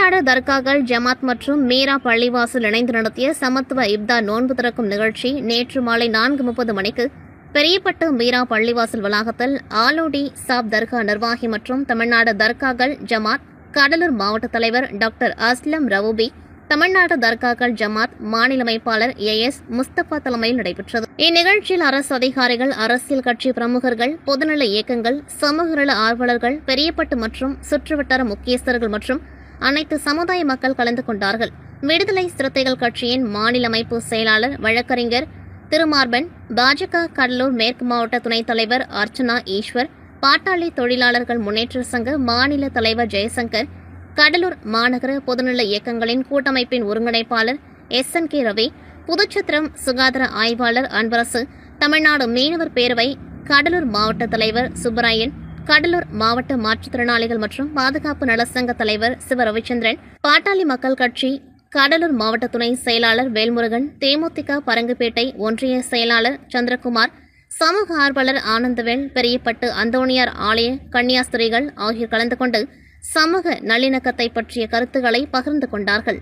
தமிழ்நாடு தர்காக்கள் ஜமாத் மற்றும் மீரா பள்ளிவாசல் இணைந்து நடத்திய சமத்துவ இப்தார் நோன்பு திறக்கும் நிகழ்ச்சி நேற்று மாலை 4:30 மணிக்கு பெரியப்பட்டு மீரா பள்ளிவாசல் வளாகத்தில் ஆலோடி சாப் தர்கா நிர்வாகி மற்றும் தமிழ்நாடு தர்காக்கள் ஜமாத் கடலூர் மாவட்ட தலைவர் டாக்டர் அஸ்லம் ரவூபி, தமிழ்நாடு தர்காக்கள் ஜமாத் மாநில அமைப்பாளர் AS முஸ்தபா தலைமையில் நடைபெற்றது. இந்நிகழ்ச்சியில் அரசு அதிகாரிகள், அரசியல் கட்சி பிரமுகர்கள், பொதுநல இயக்கங்கள், சமூக நல ஆர்வலர்கள், பெரியப்பட்டு மற்றும் சுற்றுவட்டார முக்கியஸ்தர்கள் மற்றும் அனைத்து சமுதாய மக்கள் கலந்து கொண்டார்கள். விடுதலை சிறுத்தைகள் கட்சியின் மாநில அமைப்பு செயலாளர் வழக்கறிஞர் திருமார்பன், பாஜக கடலூர் மேற்கு மாவட்ட துணைத் தலைவர் அர்ச்சனா ஈஸ்வர், பாட்டாளி தொழிலாளர்கள் முன்னேற்ற சங்க மாநில தலைவர் ஜெயசங்கர், கடலூர் மாநகர பொதுநல இயக்கங்களின் கூட்டமைப்பின் ஒருங்கிணைப்பாளர் SNK ரவி, புதுச்சத்திரம் சுகாதார ஆய்வாளர் அன்பரசு, தமிழ்நாடு மீனவர் பேரவை கடலூர் மாவட்ட தலைவர் சுப்பராயன், கடலூர் மாவட்ட மாற்றுத்திறனாளிகள் மற்றும் பாதுகாப்பு நலசங்க தலைவர் சிவ ரவிச்சந்திரன், பாட்டாளி மக்கள் கட்சி கடலூர் மாவட்ட துணை செயலாளர் வேல்முருகன், தேமுதிக பரங்குப்பேட்டை ஒன்றிய செயலாளர் சந்திரகுமார், சமூக ஆர்வலர் ஆனந்தவேல், பெரியப்பட்டு அந்தோணியார் ஆலய கன்னியாஸ்திரிகள் ஆகியோர் கலந்து கொண்டு சமூக நல்லிணக்கத்தை பற்றிய கருத்துக்களை பகிர்ந்து கொண்டார்கள்.